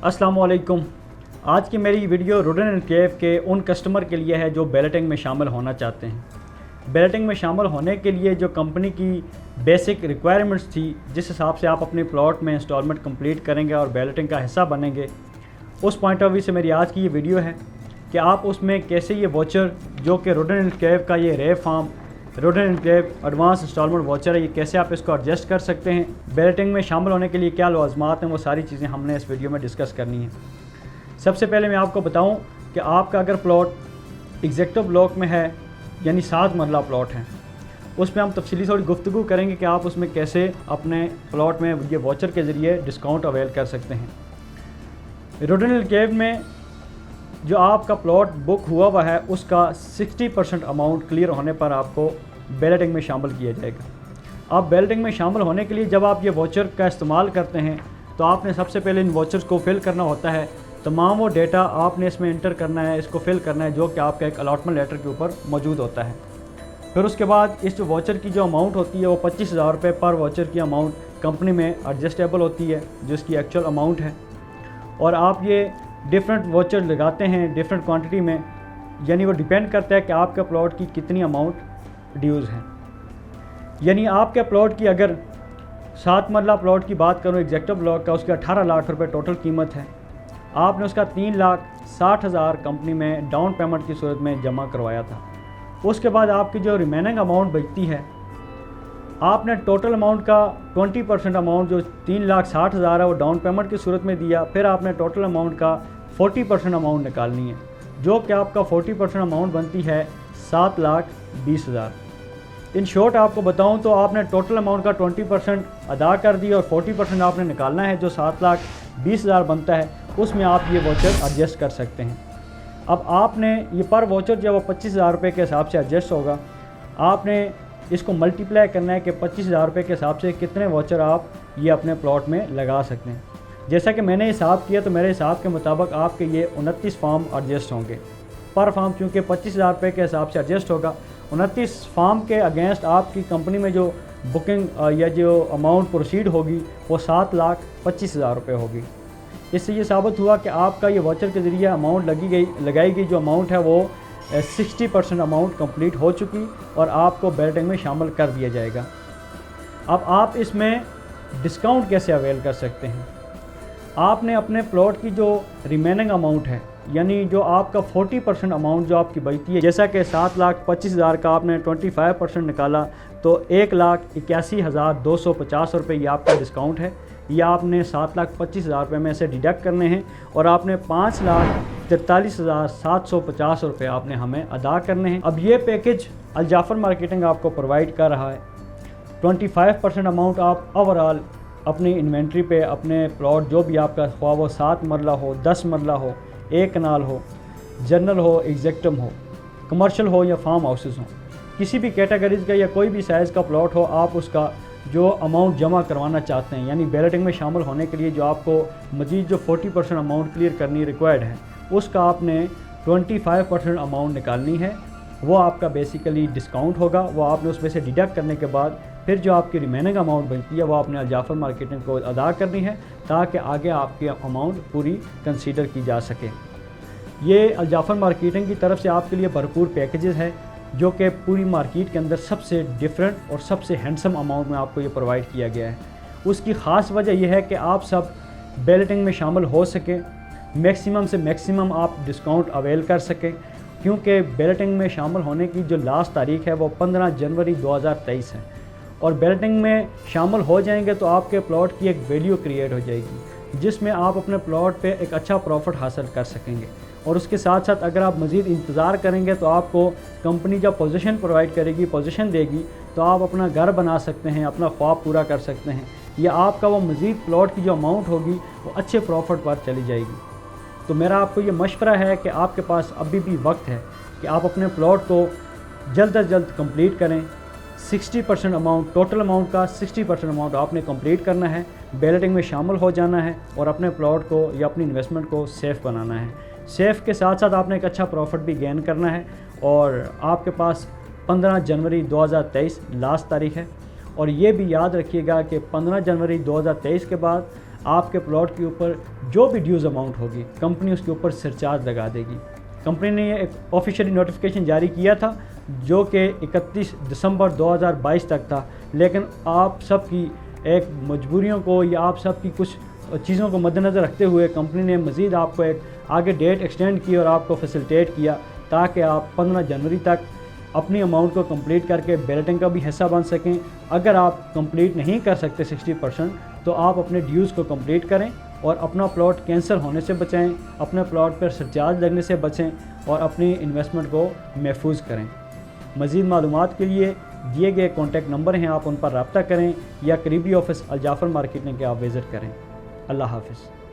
अस्सलाम वालेकुम। आज की मेरी वीडियो रोडन एनक्लेव के उन कस्टमर के लिए है जो बैलेटिंग में शामिल होना चाहते हैं। बैलेटिंग में शामिल होने के लिए जो कंपनी की बेसिक रिक्वायरमेंट्स थी, जिस हिसाब से आप अपने प्लॉट में इंस्टॉलमेंट कंप्लीट करेंगे और बैलेटिंग का हिस्सा बनेंगे, उस पॉइंट ऑफ व्यू से मेरी आज की ये वीडियो है कि आप उसमें कैसे ये वॉचर जो कि रोडन एनक्लेव का ये रे फार्म रोडन एनक्लेव एडवांस इंस्टॉलमेंट वॉचर है, ये कैसे आप इसको एडजस्ट कर सकते हैं। बैलेटिंग में शामिल होने के लिए क्या लाज़िमात हैं, वो सारी चीज़ें हमने इस वीडियो में डिस्कस करनी है। सबसे पहले मैं आपको बताऊं कि आपका अगर प्लॉट एग्जेक्टिव ब्लॉक में है, यानी 7 मरला प्लॉट है, उसमें हम तफसीली थोड़ी गुफ्तगू करेंगे कि आप उसमें कैसे अपने प्लॉट में ये वॉचर के ज़रिए डिस्काउंट अवेल कर सकते हैं। रोडन एनक्लेव में जो आपका प्लॉट बुक हुआ हुआ है, उसका 60% अमाउंट क्लियर होने पर आपको बैलेटिंग में शामिल किया जाएगा। आप बैलेटिंग में शामिल होने के लिए जब आप ये वॉचर का इस्तेमाल करते हैं तो आपने सबसे पहले इन वॉचर्स को फिल करना होता है। तमाम वो डेटा आपने इसमें इंटर करना है, इसको फिल करना है, जो कि आपका एक अलॉटमेंट लेटर के ऊपर मौजूद होता है। फिर उसके बाद इस जो वॉचर की जो अमाउंट होती है वो 25,000 रुपये पर वॉचर की अमाउंट कंपनी में एडजस्टेबल होती है, जिसकी एक्चुअल अमाउंट है। और आप ये डिफरेंट वॉचर लगाते हैं डिफरेंट क्वांटिटी में, यानी वो डिपेंड करता है कि आपके प्लॉट की कितनी अमाउंट ड्यूज़ है। यानी आपके प्लॉट की अगर 7 मरला प्लॉट की बात करूँ एग्जेक्टिव ब्लॉक का, उसके 18 लाख रुपए टोटल कीमत है। आपने उसका 3,60,000 कंपनी में डाउन पेमेंट की सूरत में जमा करवाया था। उसके बाद आपकी जो रिमेनिंग अमाउंट बचती है, आपने टोटल अमाउंट का 20% अमाउंट जो 3,60,000 है वो डाउन पेमेंट की सूरत में दिया। फिर आपने टोटल अमाउंट का 40% अमाउंट निकालनी है, जो कि आपका 40% अमाउंट बनती है 7,20,000। इन शॉर्ट आपको बताऊं तो आपने टोटल अमाउंट का 20% अदा कर दिया और 40% आपने निकालना है, जो 7,20,000 बनता है। उसमें आप ये वॉचर एडजस्ट कर सकते हैं। अब आपने ये पर वॉचर जो वो 25,000 रुपये के हिसाब से एडजस्ट होगा, आपने इसको मल्टीप्लाई करना है कि 25,000 रुपये के हिसाब से कितने वॉचर आप ये अपने प्लॉट में लगा सकते हैं। जैसा कि मैंने हिसाब किया तो मेरे हिसाब के मुताबिक आपके ये 29 फार्म एडजस्ट होंगे पर फार्म, चूँकि 25,000 रुपये के हिसाब से एडजस्ट होगा। 29 फार्म के अगेंस्ट आपकी कंपनी में जो बुकिंग या जो अमाउंट प्रोसीड होगी वो 7,25,000 रुपये होगी। इससे ये साबित हुआ कि आपका ये वॉचर के ज़रिए अमाउंट लगाई गई जो अमाउंट है वो 60% अमाउंट कंप्लीट हो चुकी और आपको बैलेटिंग में शामिल कर दिया जाएगा। अब आप इसमें डिस्काउंट कैसे अवेल कर सकते हैं। आपने अपने प्लॉट की जो रिमेनिंग अमाउंट है, यानी जो आपका 40% अमाउंट जो आपकी बचती है, जैसा कि 7,25,000 का आपने 25% निकाला तो 1,81,250 रुपये ये आपका डिस्काउंट है। ये आपने 7,25,000 रुपये में से डिडक्ट करने हैं और आपने 5,43,750 रुपये आपने हमें अदा करने हैं। अब ये पैकेज अल जाफर मार्केटिंग आपको प्रोवाइड कर रहा है। 25% अमाउंट आप ओवरऑल अपनी इन्वेंट्री पे अपने प्लॉट जो भी आपका ख्वाह वो 7 मरला हो, 10 मरला हो, 1 कनाल हो, जनरल हो, एग्जेक्टिव हो, कमर्शियल हो या फार्म हाउसेस हो, किसी भी कैटेगरीज का या कोई भी साइज़ का प्लॉट हो, आप उसका जो अमाउंट जमा करवाना चाहते हैं, यानी बैलेटिंग में शामिल होने के लिए जो आपको मज़ीद जो 40% अमाउंट क्लियर करनी रिक्वायर्ड है, उसका आपने 25% अमाउंट निकालनी है। वो आपका बेसिकली डिस्काउंट होगा। वो आपने उसमें से डिडक्ट करने के बाद फिर जो आपकी रिमेनिंग अमाउंट बनती है वो आपने अल जाफर मार्केटिंग को अदा करनी है, ताकि आगे आपकी अमाउंट पूरी कंसीडर की जा सके। ये अल जाफर मार्केटिंग की तरफ से आपके लिए भरपूर पैकेजेस है, जो कि पूरी मार्केट के अंदर सबसे डिफरेंट और सबसे हैंडसम अमाउंट में आपको ये प्रोवाइड किया गया है। उसकी ख़ास वजह यह है कि आप सब बैलेटिंग में शामिल हो सकें, मैक्सिमम से मैक्सिमम आप डिस्काउंट अवेल कर सकें, क्योंकि बैलेटिंग में शामिल होने की जो लास्ट तारीख है वो 15 जनवरी 2023 है। और बैलेटिंग में शामिल हो जाएंगे तो आपके प्लॉट की एक वैल्यू क्रिएट हो जाएगी, जिसमें आप अपने प्लॉट पे एक अच्छा प्रॉफिट हासिल कर सकेंगे। और उसके साथ साथ अगर आप मज़ीद इंतज़ार करेंगे तो आपको कंपनी जब पोजीशन प्रोवाइड करेगी, पोजीशन देगी, तो आप अपना घर बना सकते हैं, अपना ख्वाब पूरा कर सकते हैं, या आपका वो मज़ीद प्लॉट की जो अमाउंट होगी वो अच्छे प्रॉफिट पर चली जाएगी। तो मेरा आपको ये मशवरा है कि आपके पास अभी भी वक्त है कि आप अपने प्लॉट को जल्द अज जल्द कंप्लीट करें। 60% अमाउंट, टोटल अमाउंट का 60% अमाउंट आपने कंप्लीट करना है, बैलेटिंग में शामिल हो जाना है और अपने प्लॉट को या अपनी इन्वेस्टमेंट को सेफ़ बनाना है। सेफ़ के साथ साथ आपने एक अच्छा प्रॉफिट भी गेन करना है। और आपके पास 15 जनवरी 2023 लास्ट तारीख है। और ये भी याद रखिएगा कि 15 जनवरी 2023 के बाद आपके प्लॉट के ऊपर जो भी ड्यूज़ अमाउंट होगी कंपनी उसके ऊपर सरचार्ज लगा देगी। कंपनी ने ये एक ऑफिशियली नोटिफिकेशन जारी किया था जो कि 31 दिसंबर 2022 तक था, लेकिन आप सबकी एक मजबूरियों को या आप सबकी कुछ चीज़ों को मद्देनज़र रखते हुए कंपनी ने मज़ीद आपको एक आगे डेट एक्सटेंड की और आपको फैसिलिटेट किया ताकि आप 15 जनवरी तक अपनी अमाउंट को कंप्लीट करके बैलेटिंग का भी हिस्सा बन सकें। अगर आप कंप्लीट नहीं कर सकते 60% तो आप अपने ड्यूज़ को कंप्लीट करें और अपना प्लॉट कैंसिल होने से बचाएं, अपने प्लॉट पर सरचार्ज लगने से बचें और अपनी इन्वेस्टमेंट को महफूज करें। मज़ीद मालूमात के लिए दिए गए कॉन्टैक्ट नंबर हैं, आप उन पर रब्ता करें या करीबी ऑफिस अल जाफ़र मार्केटिंग के आप विज़िट करें। अल्लाह हाफ़िज़।